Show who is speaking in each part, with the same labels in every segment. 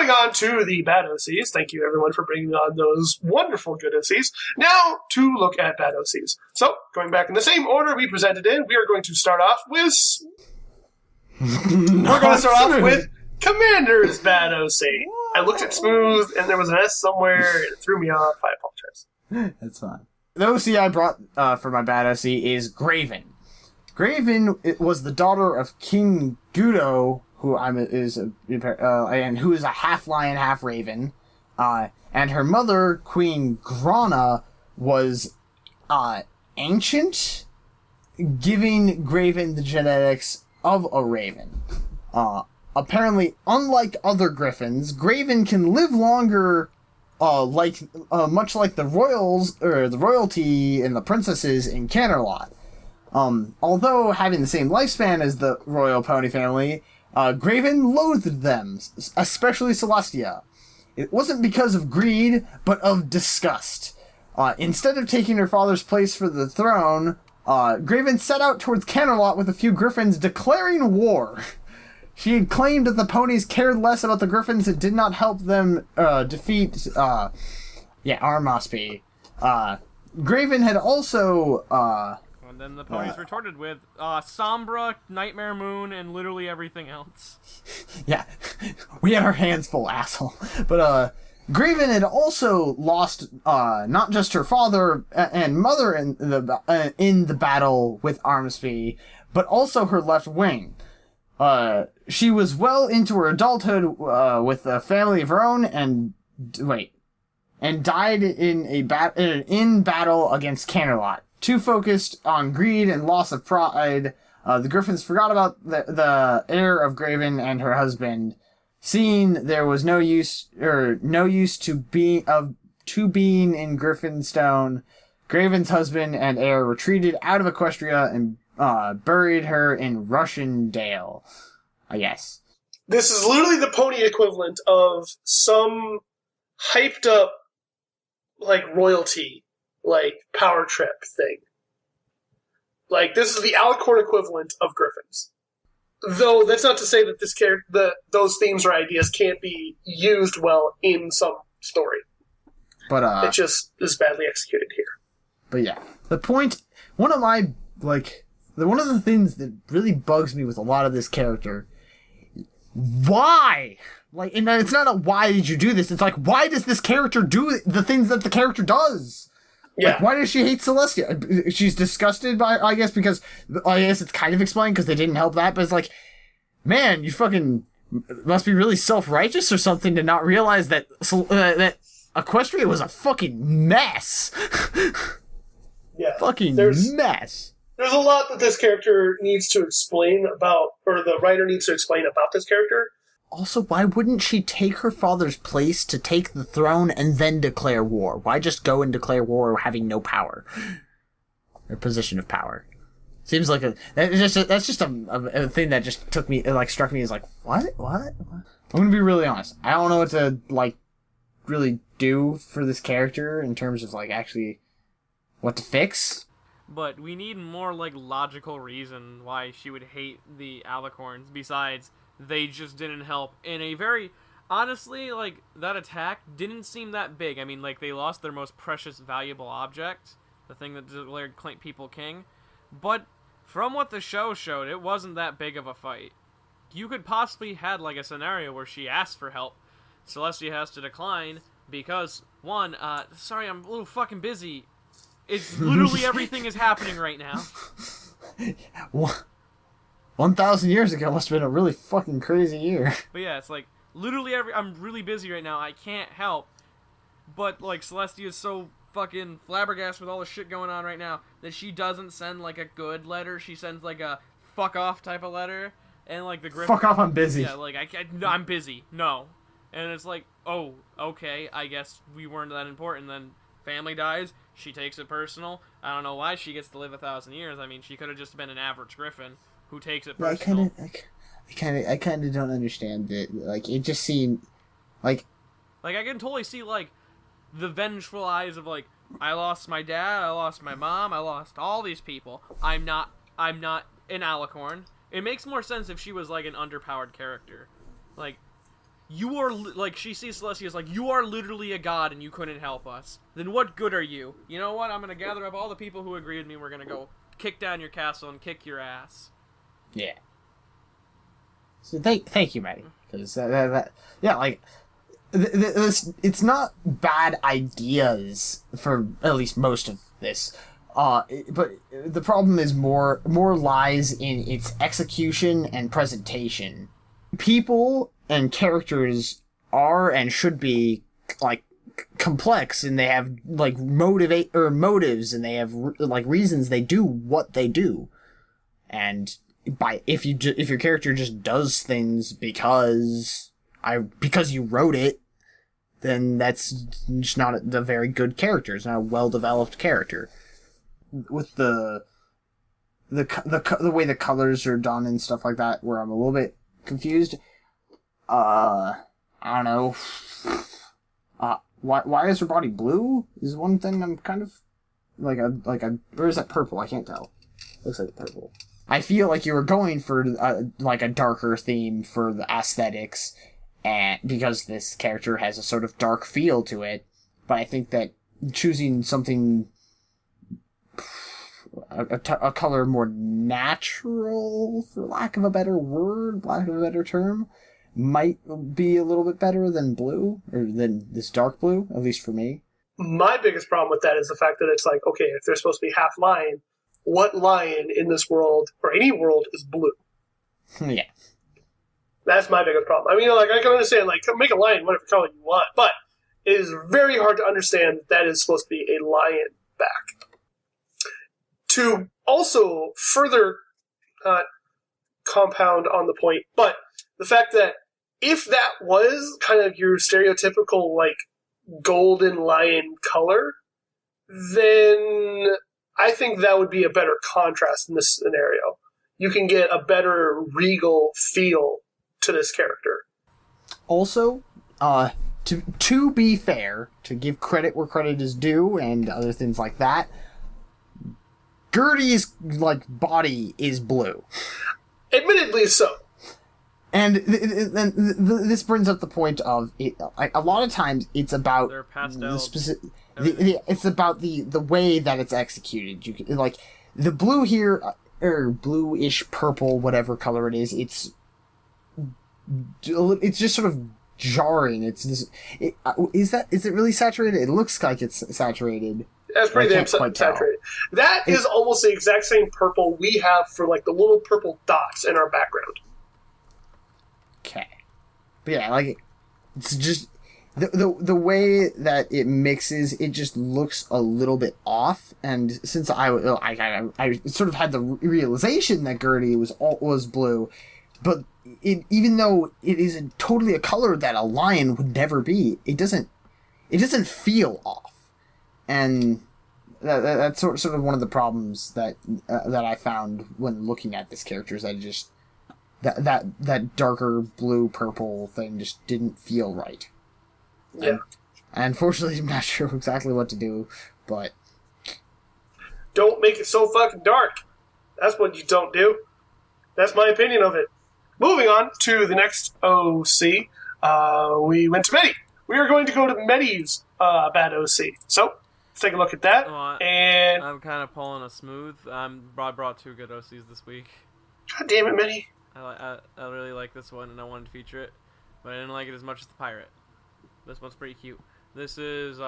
Speaker 1: moving on to the bad OCs. Thank you, everyone, for bringing on those wonderful good OCs. Now, to look at bad OCs. So, going back in the same order we presented in, we are going to start off with... We're going to start off with Commander's bad OC. I looked at Smooth, and there was an S somewhere, and it threw me off. I apologize.
Speaker 2: That's fine. The OC I brought for my bad OC is Graven. Graven was the daughter of King Gudo, who is a half lion, half raven, and her mother, Queen Grana, was ancient, giving Graven the genetics of a raven. Apparently, unlike other griffins, Graven can live longer, much like the royals or the royalty and the princesses in Canterlot. Although having the same lifespan as the royal pony family, Graven loathed them, especially Celestia. It wasn't because of greed, but of disgust. Instead of taking her father's place for the throne, Graven set out towards Canterlot with a few griffins, declaring war. She had claimed that the ponies cared less about the Gryphons and did not help them defeat Armosby. Graven had also...
Speaker 3: and then the ponies retorted with Sombra, Nightmare Moon, and literally everything else.
Speaker 2: Yeah, we had our hands full, asshole. But Graven had also lost not just her father and mother in the battle with Armosby, but also her left wing. She was well into her adulthood with a family of her own, and died in battle against Canterlot. Too focused on greed and loss of pride, the Gryphons forgot about the heir of Graven and her husband. Seeing there was no use to being in Griffinstone, Graven's husband and heir retreated out of Equestria and buried her in Russiandale. Yes.
Speaker 1: This is literally the pony equivalent of some hyped up, royalty, power trip thing. This is the Alicorn equivalent of Gryphons. Though, that's not to say that those themes or ideas can't be used well in some story.
Speaker 2: But,
Speaker 1: it just is badly executed here.
Speaker 2: But yeah. The point, one of the things that really bugs me with a lot of this character, why? And it's not a why did you do this, it's why does this character do the things that the character does?
Speaker 1: Yeah.
Speaker 2: Why does she hate Celestia? She's disgusted by, I guess it's kind of explained because they didn't help that, but it's man, you fucking must be really self-righteous or something to not realize that that Equestria was a fucking mess.
Speaker 1: Yeah.
Speaker 2: Mess.
Speaker 1: There's a lot that this character needs to explain about, or the writer needs to explain about this character.
Speaker 2: Also, why wouldn't she take her father's place to take the throne and then declare war? Why just go and declare war having no power? Or position of power. Seems like that's just a thing that just struck me as what? I'm gonna be really honest. I don't know what to, really do for this character in terms of, actually what to fix.
Speaker 3: But we need more, logical reason why she would hate the Alicorns, besides they just didn't help in a very... Honestly, that attack didn't seem that big. I mean, they lost their most precious, valuable object, the thing that declared people king. But from what the show showed, it wasn't that big of a fight. You could possibly had, a scenario where she asked for help. Celestia has to decline because, one, sorry, I'm a little fucking busy. It's literally everything is happening right now.
Speaker 2: 1,000 years ago must have been a really fucking crazy year.
Speaker 3: But yeah, it's literally I'm really busy right now. I can't help. But Celestia is so fucking flabbergasted with all the shit going on right now that she doesn't send a good letter. She sends a fuck off type of letter, and the Griffin.
Speaker 2: Fuck off! I'm busy.
Speaker 3: Yeah, I'm busy. No, and it's oh, okay. I guess we weren't that important then. Family dies. She takes it personal. I don't know why she gets to live 1,000 years. I mean, she could have just been an average Griffin who takes it personal.
Speaker 2: I kind of don't understand it. It just seemed I
Speaker 3: can totally see the vengeful eyes of I lost my dad, I lost my mom, I lost all these people. I'm not an Alicorn. It makes more sense if she was an underpowered character. you are like, she sees Celestia as like, you are literally a god and you couldn't help us. Then what good are you? You know what? I'm gonna gather up all the people who agree with me. We're gonna go kick down your castle and kick your ass.
Speaker 2: Yeah. So thank you, Maddie, because like. It's not bad ideas for at least most of this, but the problem is more lies in its execution and presentation. People and characters are and should be like complex, and they have like motives, and they have like reasons they do what they do. And if your character just does things because you wrote it, then that's just not a very good character. It's not a well-developed character. With the way the colors are done and stuff like that, where I'm a little bit confused. I don't know. Why is her body blue? Is one thing I'm kind of or is that purple? I can't tell. Looks like purple. I feel like you were going for a darker theme for the aesthetics. And because this character has a sort of dark feel to it, but I think that choosing something, a color more natural, for lack of a better term, might be a little bit better than blue, or than this dark blue, at least for me.
Speaker 1: My biggest problem with that is the fact that it's like, okay, if they're supposed to be half lion, what lion in this world, or any world, is blue?
Speaker 2: Yeah.
Speaker 1: That's my biggest problem. I mean, like, I can understand, like, make a lion whatever color you want, but it is very hard to understand that is supposed to be a lion back. To also further compound on the point, but the fact that if that was kind of your stereotypical, like, golden lion color, then I think that would be a better contrast in this scenario. You can get a better regal feel to this character.
Speaker 2: Also, to be fair, to give credit where credit is due and other things like that, Gertie's like body is blue.
Speaker 1: Admittedly so.
Speaker 2: And this brings up the point of it. A lot of times, it's about the specific. It's about the way that it's executed. You can, like the blue here, or bluish purple, whatever color it is. It's just sort of jarring. It's this. Is it really saturated? It looks like it's saturated.
Speaker 1: That's pretty damn saturated. That is almost the exact same purple we have for like the little purple dots in our background.
Speaker 2: Okay, but yeah, like it's just the way that it mixes. It just looks a little bit off. And since I sort of had the realization that Gertie was blue, but even though it is totally a color that a lion would never be, it doesn't feel off. And that's sort of one of the problems that I found when looking at this character, is that darker blue purple thing just didn't feel right.
Speaker 1: Yeah.
Speaker 2: And unfortunately, I'm not sure exactly what to do, but
Speaker 1: don't make it so fucking dark. That's what you don't do. That's my opinion of it. Moving on to the next OC, we went to Medi. We are going to go to Medi's bad OC. So, let's take a look at that.
Speaker 3: Well,
Speaker 1: and
Speaker 3: I'm kind of pulling a smooth. I brought two good OCs this week.
Speaker 1: God damn it, Medi.
Speaker 3: I really like this one, and I wanted to feature it, but I didn't like it as much as the pirate. This one's pretty cute. This is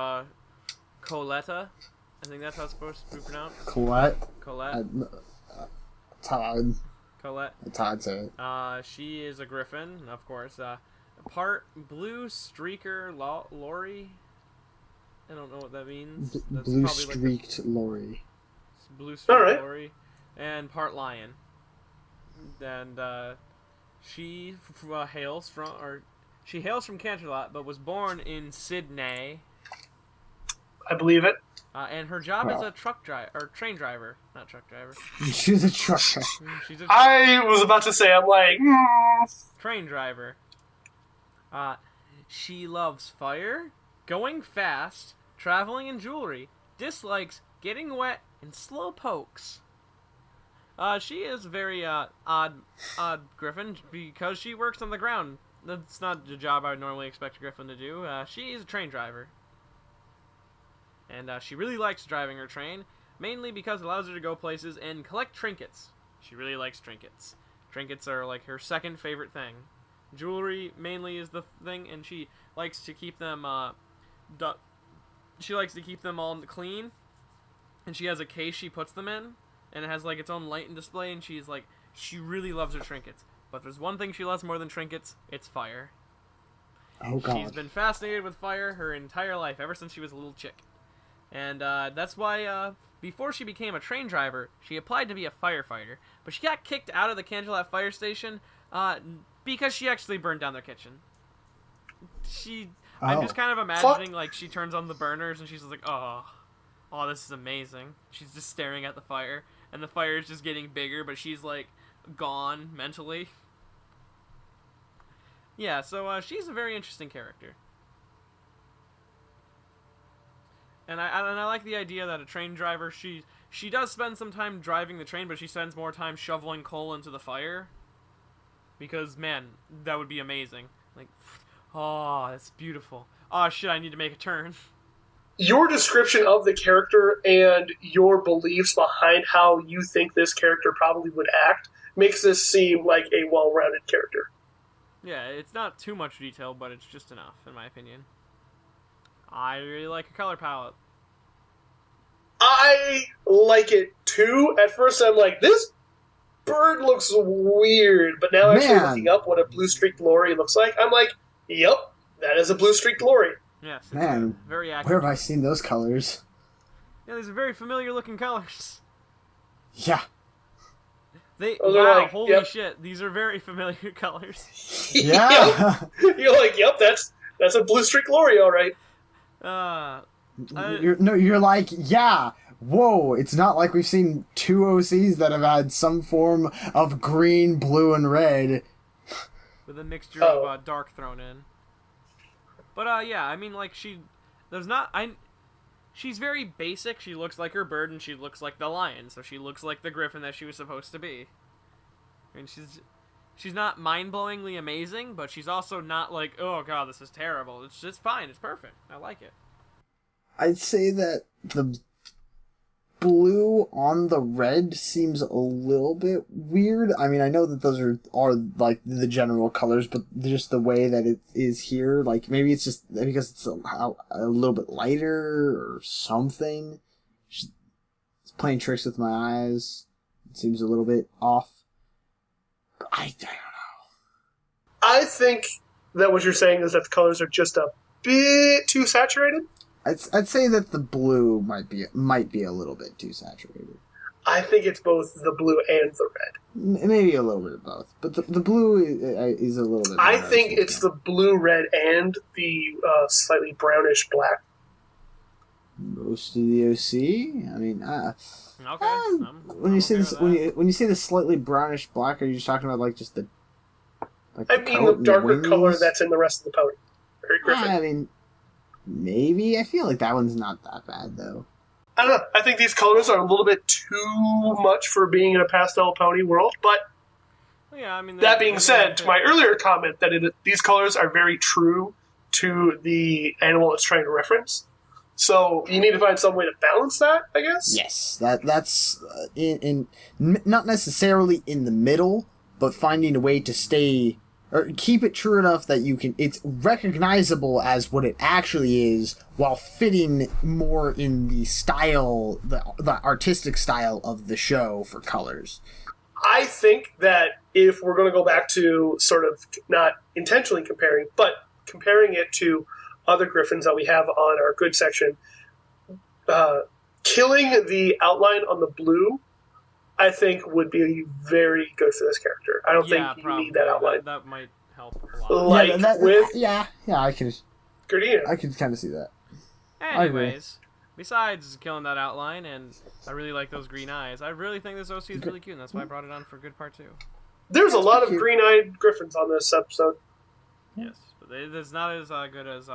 Speaker 3: Coleta. I think that's how it's supposed to be pronounced.
Speaker 2: Colette. Todd.
Speaker 3: Colette.
Speaker 2: Todd said it.
Speaker 3: She is a griffin, of course. Part blue streaker lorry. I don't know what that means.
Speaker 2: Blue streaked lorry.
Speaker 3: Blue streaked lorry. And part lion. And she hails from Canterlot, but was born in Sydney.
Speaker 1: I believe it.
Speaker 3: And her job is a train driver, not truck driver.
Speaker 2: She's a truck driver.
Speaker 1: I was about to say, I'm like,
Speaker 3: train driver. She loves fire, going fast, traveling in jewelry, dislikes getting wet, and slow pokes. She is very odd griffin because she works on the ground that's not the job I would normally expect a Griffin to do. She is a train driver. And she really likes driving her train, mainly because it allows her to go places and collect trinkets. She really likes trinkets. Trinkets are like her second favorite thing. Jewelry mainly is the thing, and she likes to keep them she likes to keep them all clean. And she has a case she puts them in, and it has like its own light and display, and she's like, she really loves her trinkets. But there's one thing she loves more than trinkets, it's fire.
Speaker 2: Oh god.
Speaker 3: She's been fascinated with fire her entire life, ever since she was a little chick. And that's why before she became a train driver, she applied to be a firefighter. But she got kicked out of the Cangelat fire station because she actually burned down their kitchen. I'm just kind of imagining, like, she turns on the burners and she's like, oh, this is amazing. She's just staring at the fire, and the fire is just getting bigger, but she's, like, gone mentally. Yeah, so she's a very interesting character. And I like the idea that a train driver, she does spend some time driving the train, but she spends more time shoveling coal into the fire. Because, man, that would be amazing. Like, oh, that's beautiful. Oh, shit, I need to make a turn.
Speaker 1: Your description of the character and your beliefs behind how you think this character probably would act makes this seem like a well-rounded character.
Speaker 3: Yeah, it's not too much detail, but it's just enough, in my opinion. I really like her color palette.
Speaker 1: I like it too. At first I'm like, this bird looks weird, but now actually looking up what a blue streaked lorry looks like, I'm like, yep, that is a blue streaked lorry.
Speaker 3: Yes, it's
Speaker 2: Man,
Speaker 3: very accurate.
Speaker 2: where have I seen those colors?
Speaker 3: Yeah, these are very familiar looking colors.
Speaker 2: Yeah.
Speaker 3: Wow,
Speaker 1: like,
Speaker 3: holy
Speaker 1: yep.
Speaker 3: shit, these are very familiar colors.
Speaker 2: Yeah.
Speaker 1: You're like, yep, that's a blue streaked lorry, all right.
Speaker 2: You're like, yeah, whoa, it's not like we've seen two OCs that have had some form of green, blue, and red.
Speaker 3: With a mixture of dark thrown in. But, yeah, I mean, like, she's very basic. She looks like her bird, and she looks like the lion, so she looks like the griffin that she was supposed to be. And she's not mind-blowingly amazing, but she's also not like, oh god, this is terrible. It's just fine. It's perfect. I like it.
Speaker 2: I'd say that the blue on the red seems a little bit weird. I mean, I know that those are like the general colors, but just the way that it is here, like maybe it's just because it's a little bit lighter or something. It's playing tricks with my eyes. It seems a little bit off. But I don't know.
Speaker 1: I think that what you're saying is that the colors are just a bit too saturated.
Speaker 2: I'd say that the blue might be a little bit too saturated.
Speaker 1: I think it's both the blue and the red.
Speaker 2: Maybe a little bit of both, but the blue is a little bit.
Speaker 1: I think it's the blue, red, and the slightly brownish black.
Speaker 2: Most of the OC. I mean,
Speaker 3: okay.
Speaker 2: When you say this, when you say the slightly brownish black, are you just talking about like just the? Like
Speaker 1: I mean the darker color that's in the rest of the pony. Very Griffin.
Speaker 2: I mean, maybe. I feel like that one's not that bad though.
Speaker 1: I don't know. I think these colors are a little bit too much for being in a pastel pony world, but
Speaker 3: yeah, I mean,
Speaker 1: that being said, to my earlier comment that these colors are very true to the animal it's trying to reference. So you need to find some way to balance that, I guess.
Speaker 2: Yes, that's in not necessarily in the middle, but finding a way to stay or keep it true enough that it's recognizable as what it actually is, while fitting more in the style, the artistic style of the show for colors.
Speaker 1: I think that if we're going to go back to sort of not intentionally comparing, but comparing it to other Gryphons that we have on our good section, killing the outline on the blue, I think would be very good for this character. I don't think you need that outline.
Speaker 3: That might help a lot.
Speaker 2: I could
Speaker 1: Gardenia.
Speaker 2: I could kind of see that.
Speaker 3: Anyways, besides killing that outline, and I really like those green eyes, I really think this OC is really cute, and that's why I brought it on for good part 2.
Speaker 1: There's a lot of green-eyed Gryphons on this episode.
Speaker 3: Yes, but it's not as good as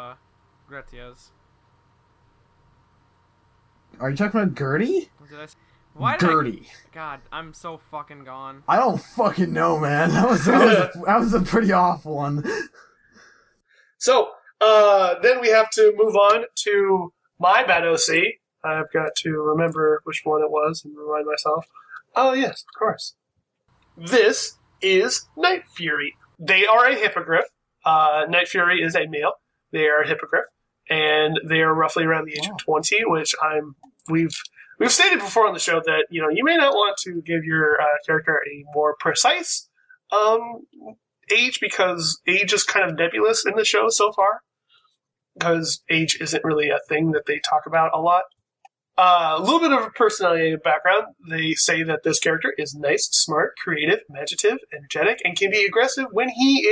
Speaker 3: Gretia's.
Speaker 2: Are you talking about Gertie?
Speaker 3: Why did
Speaker 2: Gertie.
Speaker 3: God, I'm so fucking gone.
Speaker 2: I don't fucking know, man. That was a pretty off one.
Speaker 1: So, then we have to move on to my bad OC. I've got to remember which one it was and remind myself. Oh, yes, of course. This is Night Fury. They are a hippogriff. Night Fury is a male. They are a hippogriff, and they are roughly around the age of 20, which we've stated before on the show that you may not want to give your character a more precise age, because age is kind of nebulous in the show so far, because age isn't really a thing that they talk about a lot. A little bit of a personality and background. They say that this character is nice, smart, creative, imaginative, energetic, and can be aggressive when he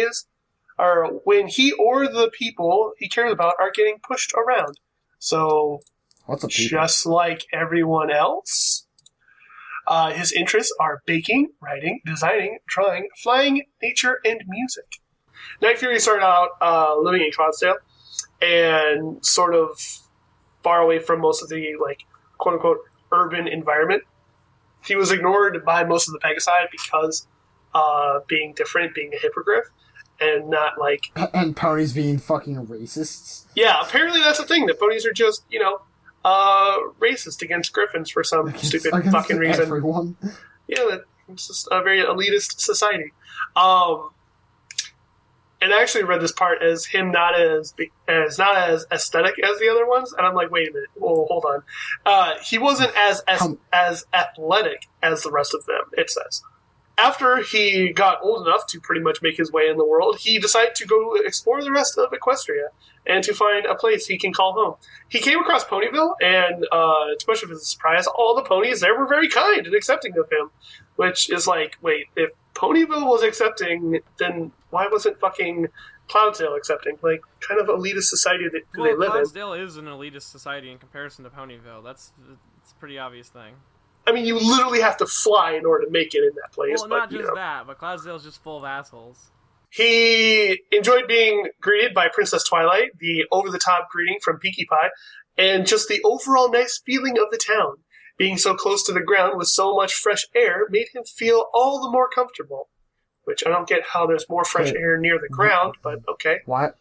Speaker 1: or the people he cares about are getting pushed around. So,
Speaker 2: What's a people?
Speaker 1: Just like everyone else, his interests are baking, writing, designing, drawing, flying, nature, and music. Night Fury started out living in Cloudsdale and sort of far away from most of the quote-unquote urban environment. He was ignored by most of the Pegasi because being different, being a hippogriff, and not
Speaker 2: and ponies being fucking racists.
Speaker 1: Yeah, apparently that's the thing. That ponies are just racist against Gryphons for some stupid fucking reason.
Speaker 2: Everyone.
Speaker 1: Yeah, it's just a very elitist society. And I actually read this part as him not as aesthetic as the other ones, and I'm like, wait a minute, well, hold on. He wasn't as athletic as the rest of them, it says. After he got old enough to pretty much make his way in the world, he decided to go explore the rest of Equestria and to find a place he can call home. He came across Ponyville, and to much of his surprise, all the ponies there were very kind and accepting of him, which is like, wait, if Ponyville was accepting, then why wasn't fucking Cloudsdale accepting? Kind of elitist society that they live in.
Speaker 3: Cloudsdale is an elitist society in comparison to Ponyville. That's a pretty obvious thing.
Speaker 1: I mean, you literally have to fly in order to make it in that place.
Speaker 3: Well, not just that, but Cloudsdale's just full of assholes.
Speaker 1: He enjoyed being greeted by Princess Twilight, the over-the-top greeting from Pinkie Pie, and just the overall nice feeling of the town. Being so close to the ground with so much fresh air made him feel all the more comfortable. Which I don't get how there's more fresh air near the ground, but okay.
Speaker 2: Why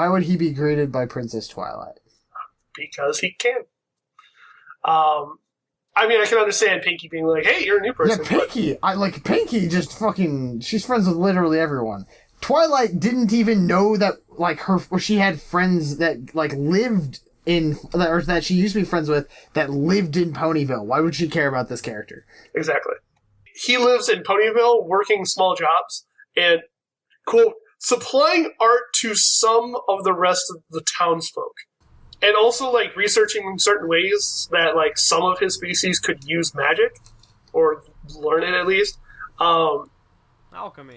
Speaker 2: would he be greeted by Princess Twilight?
Speaker 1: Because he can. I mean, I can understand Pinkie being like, hey, you're a new person.
Speaker 2: Yeah, Pinkie! Pinkie just fucking... She's friends with literally everyone. Twilight didn't even know that, she had friends that, lived in... or that she used to be friends with that lived in Ponyville. Why would she care about this character?
Speaker 1: Exactly. He lives in Ponyville, working small jobs, and, quote, supplying art to some of the rest of the townsfolk. And also, researching certain ways that, some of his species could use magic, or learn it at least.
Speaker 3: Alchemy.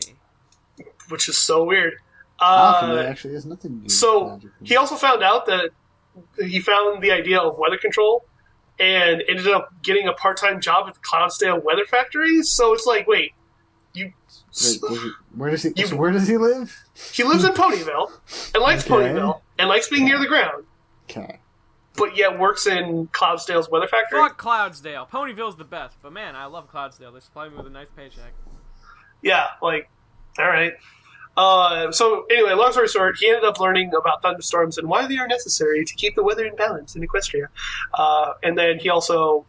Speaker 1: Which is so weird.
Speaker 2: Alchemy actually has nothing to do with magic.
Speaker 1: He also found out that he found the idea of weather control, and ended up getting a part-time job at the Cloudsdale Weather Factory. So it's like, wait,
Speaker 2: where does he live?
Speaker 1: He lives in Ponyville, and likes Ponyville, and likes being near the ground.
Speaker 2: Okay.
Speaker 1: But yet works in Cloudsdale's Weather Factory?
Speaker 3: Fuck Cloudsdale. Ponyville's the best, but man, I love Cloudsdale. They supply me with a nice paycheck.
Speaker 1: Yeah, alright. So anyway, long story short, he ended up learning about thunderstorms and why they are necessary to keep the weather in balance in Equestria. And then he also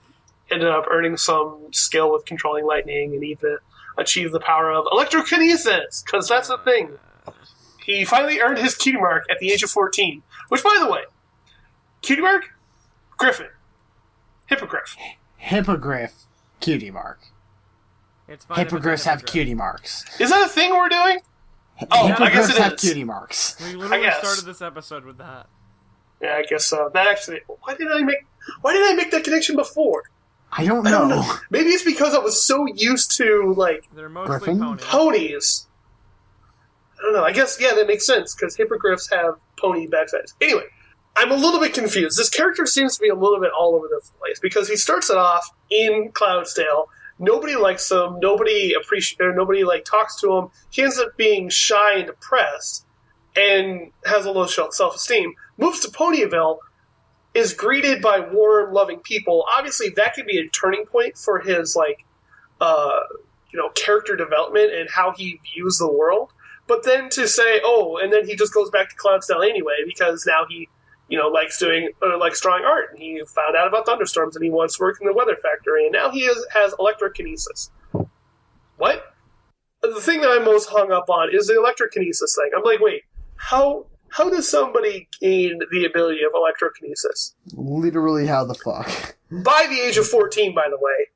Speaker 1: ended up earning some skill with controlling lightning and even achieved the power of electrokinesis, because that's the thing. He finally earned his cutie mark at the age of 14, which, by the way, cutie mark? Gryphon. Hippogryph.
Speaker 2: Hippogryph. Cutie mark.
Speaker 3: It's fine.
Speaker 2: Hippogriffs have cutie marks.
Speaker 1: Is that a thing we're doing? Oh,
Speaker 2: Hippogriffs
Speaker 1: I guess it
Speaker 2: have
Speaker 1: is.
Speaker 2: cutie marks.
Speaker 3: We literally started this episode with that.
Speaker 1: Yeah, I guess so. That actually... Why did I make that connection before?
Speaker 2: I don't know.
Speaker 1: Maybe it's because I was so used to,
Speaker 3: They're mostly
Speaker 2: Gryphon?
Speaker 1: ponies. I don't know. I guess, yeah, that makes sense, because hippogriffs have pony backsides. Anyway, I'm a little bit confused. This character seems to be a little bit all over the place, because he starts it off in Cloudsdale. Nobody likes him. Nobody talks to him. He ends up being shy and depressed, and has a low self-esteem. Moves to Ponyville, is greeted by warm, loving people, obviously that could be a turning point for his, like, character development and how he views the world. But then to say, and then he just goes back to Cloudsdale anyway because now he, likes drawing art, and he found out about thunderstorms, and he wants to work in the weather factory, and now he has electrokinesis. What? The thing that I'm most hung up on is the electrokinesis thing. I'm like, wait, how does somebody gain the ability of electrokinesis?
Speaker 2: Literally, how the fuck?
Speaker 1: By the age of 14, by the way.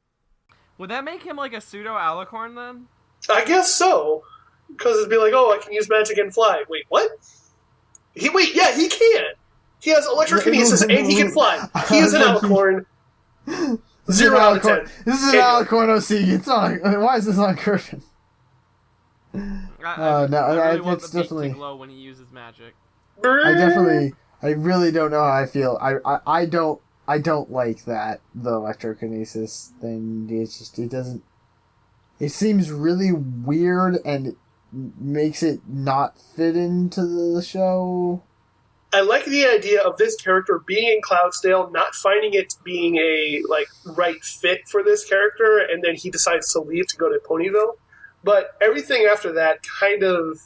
Speaker 3: Would that make him like a pseudo-alicorn then?
Speaker 1: I guess so. Because it'd be like, I can use magic and fly. Wait, what? He can! He has electrokinesis and he can fly. He is an alicorn. 0 out of 10.
Speaker 2: This is an alicorn OC. It's not. Why is this on Gryphon?
Speaker 3: I really want
Speaker 2: it's
Speaker 3: the beak
Speaker 2: definitely
Speaker 3: to glow when he uses magic.
Speaker 2: I really don't know how I feel. I don't like that, the electrokinesis thing. It seems really weird and makes it not fit into the show.
Speaker 1: I like the idea of this character being in Cloudsdale, not finding it being a right fit for this character, and then he decides to leave to go to Ponyville. But everything after that kind of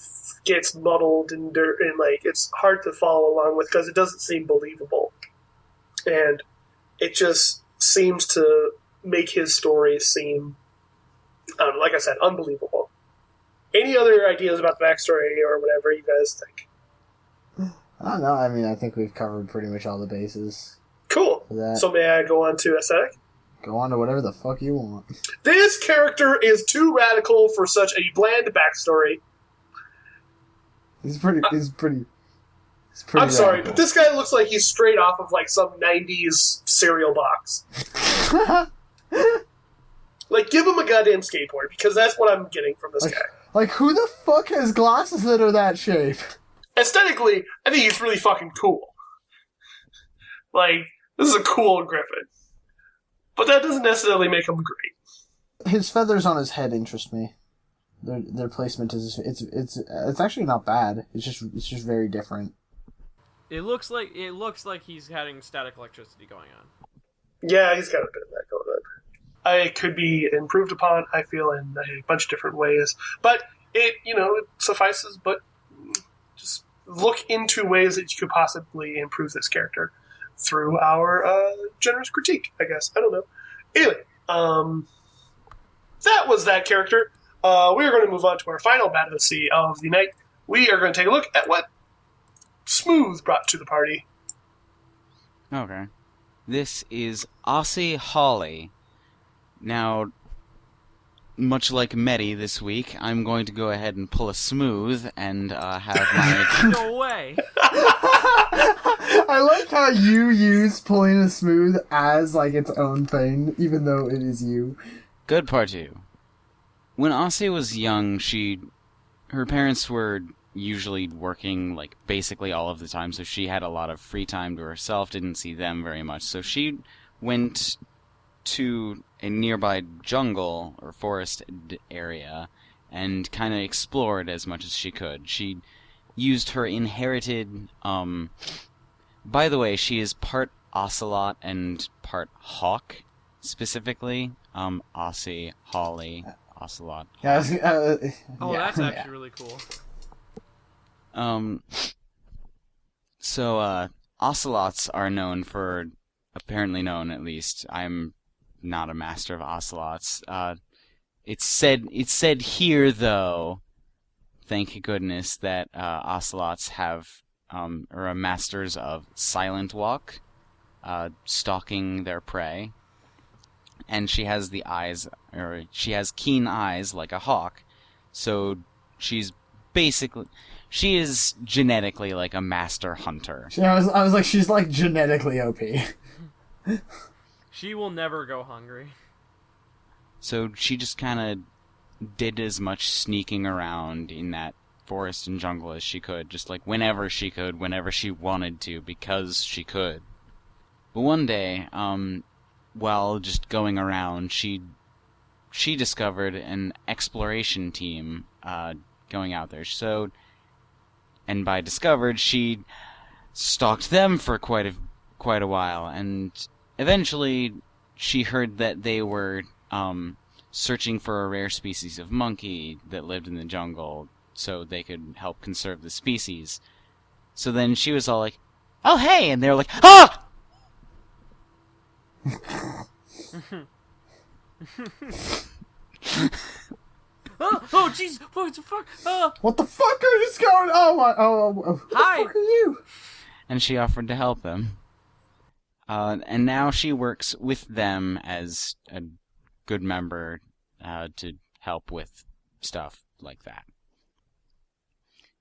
Speaker 1: gets muddled and it's hard to follow along with because it doesn't seem believable. And it just seems to make his story seem, like I said, unbelievable. Any other ideas about the backstory or whatever you guys think?
Speaker 2: I don't know. I mean, I think we've covered pretty much all the bases.
Speaker 1: Cool. So may I go on to aesthetic?
Speaker 2: Go on to whatever the fuck you want.
Speaker 1: This character is too radical for such a bland backstory.
Speaker 2: He's pretty
Speaker 1: I'm
Speaker 2: radical.
Speaker 1: sorry, but this guy looks like he's straight off of some 90s cereal box. Give him a goddamn skateboard, because that's what I'm getting from this guy.
Speaker 2: Who the fuck has glasses that are that shape?
Speaker 1: Aesthetically, I think he's really fucking cool. This is a cool Gryphon. But that doesn't necessarily make him great.
Speaker 2: His feathers on his head interest me. Their placement is it's actually not bad. It's just very different.
Speaker 3: It looks like he's having static electricity going on.
Speaker 1: Yeah, he's got a bit of that going on. It could be improved upon, I feel, in a bunch of different ways. But it suffices, but just look into ways that you could possibly improve this character through our generous critique, I guess. I don't know. Anyway, that was that character. We are going to move on to our final battle of the night. We are going to take a look at what Smooth brought to the party.
Speaker 4: Okay. This is Aussie Holly. Now, much like Medi this week, I'm going to go ahead and pull a Smooth and have my...
Speaker 3: No way!
Speaker 2: I like how you use pulling a Smooth as its own thing, even though it is you.
Speaker 4: Good part 2. When Aussie was young, her parents were usually working basically all of the time, so she had a lot of free time to herself, didn't see them very much. So she went to a nearby jungle or forest area and kind of explored as much as she could. She used her inherited... by the way, she is part ocelot and part hawk, specifically. Aussie, Holly, ocelot.
Speaker 2: Yeah,
Speaker 3: that's actually really cool.
Speaker 4: So, ocelots are apparently known at least. I'm not a master of ocelots. It's said here, though, thank goodness, that ocelots are masters of silent walk, stalking their prey. And she has she has keen eyes like a hawk, so she is genetically a master hunter.
Speaker 2: I was like, she's genetically OP.
Speaker 3: She will never go hungry.
Speaker 4: So she just kind of did as much sneaking around in that forest and jungle as she could, just whenever she could, whenever she wanted to, because she could. But one day, while just going around, she discovered an exploration team going out there. So, and by discovered, she stalked them for quite quite a while, and eventually she heard that they were searching for a rare species of monkey that lived in the jungle so they could help conserve the species. So then she was all like, "Oh, hey!" And they were like, "Ah!"
Speaker 3: Oh, jeez! What the fuck?
Speaker 2: What the fuck are you going? Oh my! Oh, who
Speaker 3: Hi.
Speaker 2: the fuck are you?
Speaker 4: And she offered to help them. And now she works with them as a good member to help with stuff like that.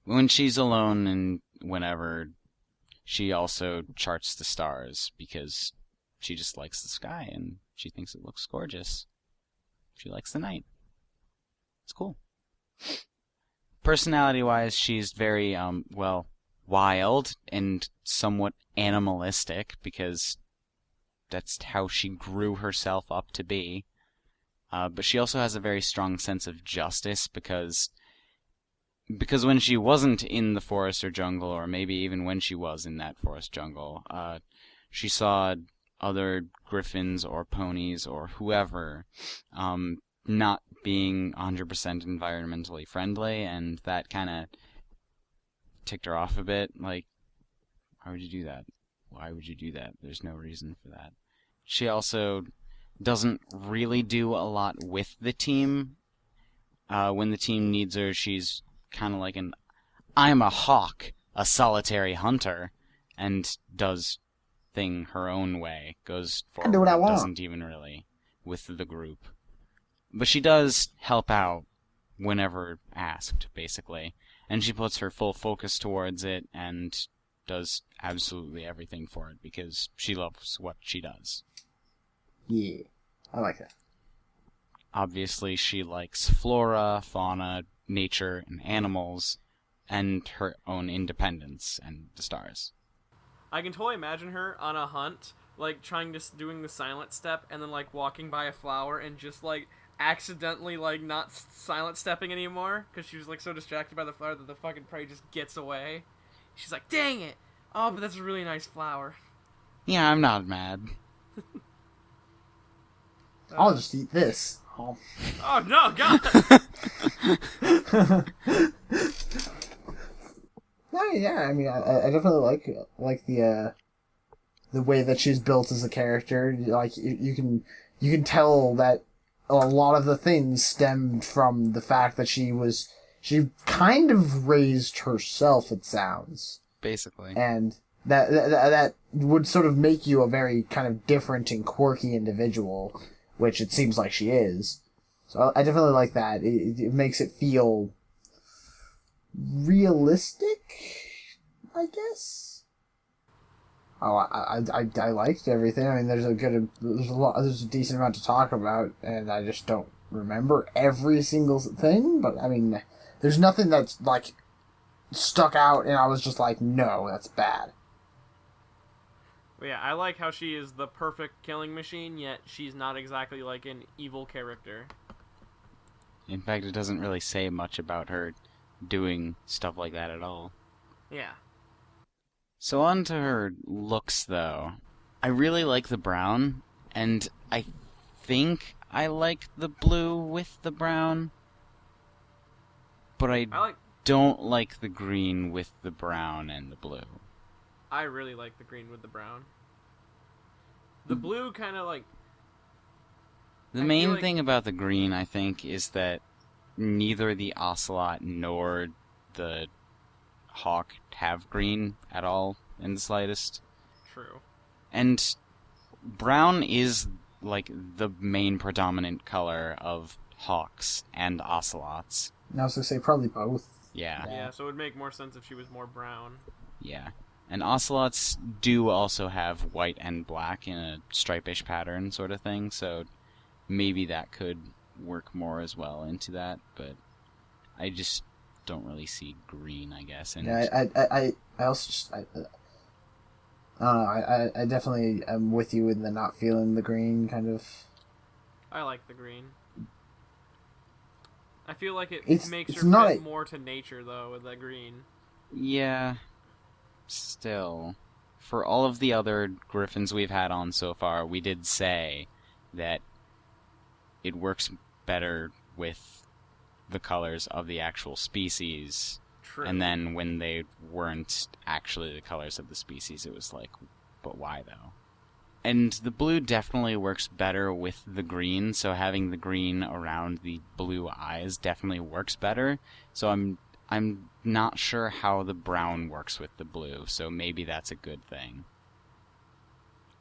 Speaker 4: When she's alone and whenever, she also charts the stars because she just likes the sky and she thinks it looks gorgeous. She likes the night. It's cool. Personality-wise, she's very, wild and somewhat animalistic because that's how she grew herself up to be. But she also has a very strong sense of justice because when she wasn't in the forest or jungle, or maybe even when she was in that forest jungle, she saw other griffins or ponies or whoever not being 100% environmentally friendly, and that kind of ticked her off a bit. Like, why would you do that? Why would you do that? There's no reason for that. She also doesn't really do a lot with the team. When the team needs her, she's kind of like I'm a hawk, a solitary hunter, and does thing her own way. Goes forward,
Speaker 2: I do what I want.
Speaker 4: doesn't even really with the group. But she does help out whenever asked, basically. And she puts her full focus towards it and does absolutely everything for it because she loves what she does.
Speaker 2: Yeah, I like that.
Speaker 4: Obviously, she likes flora, fauna, nature, and animals, and her own independence and the stars.
Speaker 3: I can totally imagine her on a hunt, like doing the silent step, and then like walking by a flower and just like accidentally like not silent stepping anymore because she was like so distracted by the flower that the fucking prey just gets away. She's like, "Dang it! Oh, but that's a really nice flower."
Speaker 4: Yeah, I'm not mad.
Speaker 2: I'll just eat this. Oh,
Speaker 3: Oh no, God!
Speaker 2: no, yeah. I mean, I definitely like the way that she's built as a character. Like you can tell that a lot of the things stemmed from the fact that she kind of raised herself. It sounds
Speaker 4: Basically.
Speaker 2: and that would sort of make you a very kind of different and quirky individual, which it seems like she is. So I definitely like that. It makes it feel realistic, I guess. Oh, I liked everything. I mean, there's a decent amount to talk about, and I just don't remember every single thing. But I mean, there's nothing that's like stuck out, and I was just like, no, that's bad.
Speaker 3: But yeah, I like how she is the perfect killing machine, yet she's not exactly like an evil character.
Speaker 4: In fact, it doesn't really say much about her doing stuff like that at all.
Speaker 3: Yeah.
Speaker 4: So on to her looks, though. I really like the brown, and I think I like the blue with the brown. But I don't like the green with the brown and the blue.
Speaker 3: I really like the green with the brown. The blue kind of like...
Speaker 4: The main thing about the green, I think, is that neither the ocelot nor the hawk have green at all in the slightest.
Speaker 3: True.
Speaker 4: And brown is, like, the main predominant color of hawks and ocelots.
Speaker 2: And I was going to say probably both.
Speaker 4: Yeah.
Speaker 3: Yeah, so it would make more sense if she was more brown.
Speaker 4: Yeah. And ocelots do also have white and black in a stripe-ish pattern sort of thing, so maybe that could work more as well into that, but I just don't really see green, I guess. And
Speaker 2: yeah, I also just I don't know. I definitely am with you in the not feeling the green kind of.
Speaker 3: I like the green. I feel like it makes
Speaker 2: it's
Speaker 3: her
Speaker 2: not
Speaker 3: fit more to nature though with that green.
Speaker 4: yeah, still, for all of the other Gryphons we've had on so far, we did say that it works better with the colors of the actual species.
Speaker 3: True.
Speaker 4: And then when they weren't actually the colors of the species, it was like, but why though? And the blue definitely works better with the green, so having the green around the blue eyes definitely works better. So I'm not sure how the brown works with the blue, so maybe that's a good thing.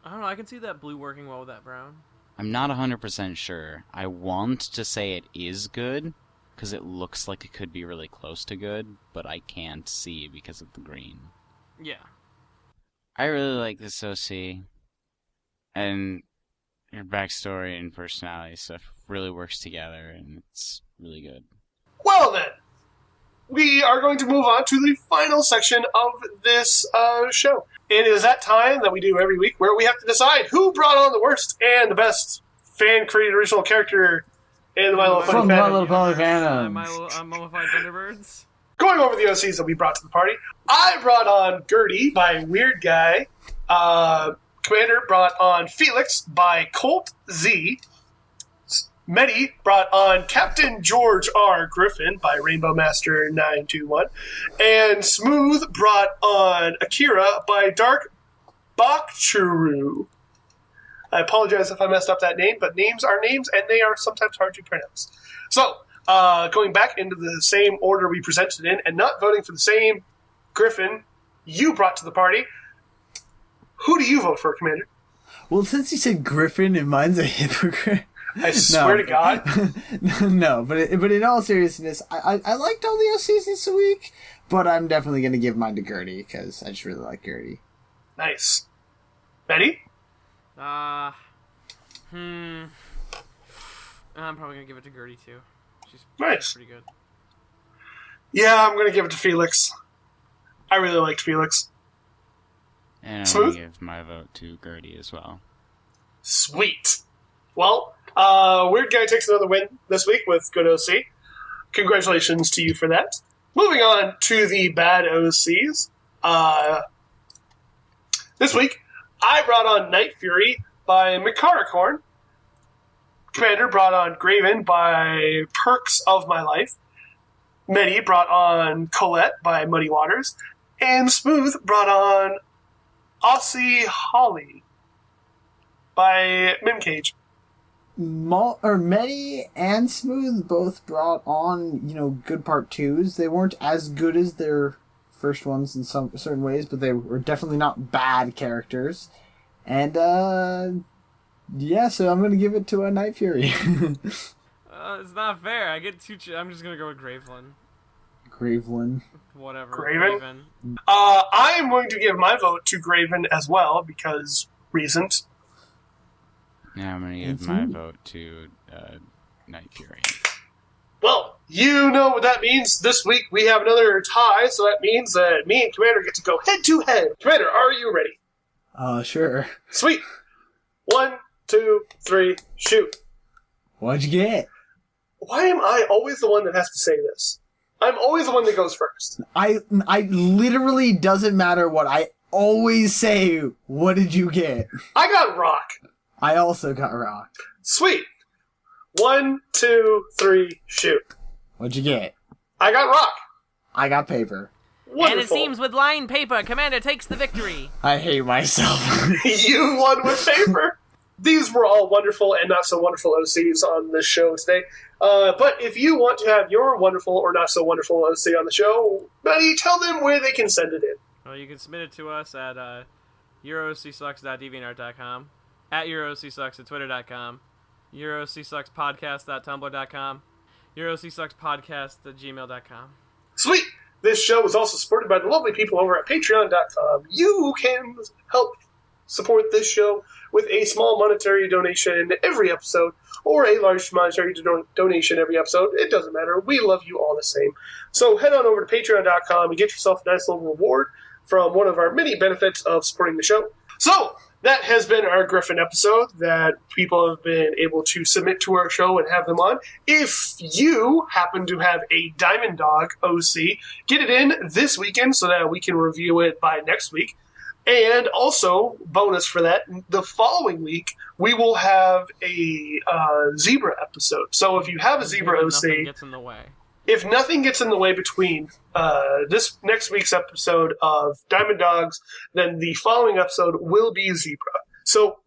Speaker 3: I don't know, I can see that blue working well with that brown.
Speaker 4: I'm not 100% sure. I want to say it is good, because it looks like it could be really close to good, but I can't see because of the green.
Speaker 3: Yeah.
Speaker 4: I really like this OC, and your backstory and personality stuff really works together, and it's really good.
Speaker 1: Well then, we are going to move on to the final section of this show. It is that time that we do every week where we have to decide who brought on the worst and the best fan-created original character in the My Little Pony
Speaker 2: From My
Speaker 1: Fandom.
Speaker 2: Little Pony Fandom.
Speaker 3: Mummified Thunderbirds.
Speaker 1: Going over the OCs that we brought to the party, I brought on Gertie by Weird Guy. Commander brought on Felix by Colt Z. Medi brought on Captain George R. Griffin by Rainbow Master 921. And Smooth brought on Akira by Dark Bakchuru. I apologize if I messed up that name, but names are names, and they are sometimes hard to pronounce. So, going back into the same order we presented in, and not voting for the same Griffin you brought to the party, who do you vote for, Commander?
Speaker 2: Well, since you said Griffin and mine's a hippogriff...
Speaker 1: I swear to God.
Speaker 2: No, but in all seriousness, I liked all the OCs this week, but I'm definitely going to give mine to Gertie, because I just really like Gertie.
Speaker 1: Nice. Medi?
Speaker 3: I'm probably going to give it to Gertie, too. She's
Speaker 1: Nice.
Speaker 3: pretty good.
Speaker 1: Yeah, I'm going to give it to Felix. I really liked Felix.
Speaker 4: And I'm
Speaker 1: Smooth?
Speaker 4: going to give my vote to Gertie as well.
Speaker 1: Sweet. Well, Weird Guy takes another win this week with good OC. Congratulations to you for that. Moving on to the bad OCs. This week, I brought on Night Fury by Mikarakorn. Commander brought on Graven by Perks of My Life. Medi brought on Coleta by Muddy Waters. And Smooth brought on Aussie Holly by Mimcage.
Speaker 2: Medi and Smooth both brought on, good part 2s. They weren't as good as their first ones in some certain ways, but they were definitely not bad characters. And, so I'm going to give it to a Night Fury.
Speaker 3: It's not fair. I get I'm just going to go with Graveland.
Speaker 2: Graveland.
Speaker 3: Whatever.
Speaker 1: Graven? I am going to give my vote to Graven as well, because reasons.
Speaker 4: Yeah, I'm going to give my vote to Night Fury.
Speaker 1: Well, you know what that means. This week we have another tie, so that means that me and Commander get to go head-to-head. Commander, are you ready?
Speaker 2: Sure.
Speaker 1: Sweet. 1, 2, 3, shoot.
Speaker 2: What'd you get?
Speaker 1: Why am I always the one that has to say this? I'm always the one that goes first.
Speaker 2: I literally doesn't matter what. I always say, what did you get?
Speaker 1: I got rock.
Speaker 2: I also got rock.
Speaker 1: Sweet. 1, 2, 3, shoot.
Speaker 2: What'd you get?
Speaker 1: I got rock.
Speaker 2: I got paper.
Speaker 1: Wonderful.
Speaker 3: And it seems with line paper, Commander takes the victory.
Speaker 2: I hate myself.
Speaker 1: You won with paper. These were all wonderful and not so wonderful OCs on this show today. But if you want to have your wonderful or not so wonderful OC on the show, buddy, tell them where they can send it in.
Speaker 3: Well, you can submit it to us at eurocsucks.deviantart.com, at eurocsucks at twitter.com, eurocsuckspodcast.tumblr.com, eurocsuckspodcast@gmail.com.
Speaker 1: Sweet! This show is also supported by the lovely people over at patreon.com. You can help support this show with a small monetary donation every episode, or a large monetary donation every episode. It doesn't matter. We love you all the same. So head on over to patreon.com and get yourself a nice little reward from one of our many benefits of supporting the show. So, that has been our Griffin episode that people have been able to submit to our show and have them on. If you happen to have a Diamond Dog OC, get it in this weekend so that we can review it by next week. And also, bonus for that, the following week, we will have a zebra episode. So if you have a zebra OC...
Speaker 3: Nothing gets in the way.
Speaker 1: If nothing gets in the way between this next week's episode of Diamond Dogs, then the following episode will be zebra. So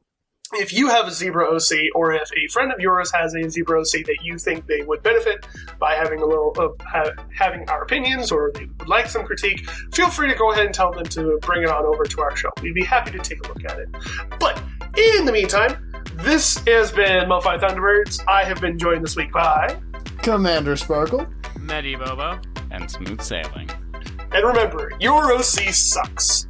Speaker 1: if you have a zebra OC, or if a friend of yours has a zebra OC that you think they would benefit by having a little having our opinions, or they would like some critique, feel free to go ahead and tell them to bring it on over to our show. We'd be happy to take a look at it. But in the meantime, this has been Mo-Fi Thunderbirds. I have been joined this week by
Speaker 2: Commander Sparkle,
Speaker 3: Medibobo,
Speaker 4: and smooth sailing.
Speaker 1: And remember, your OC sucks.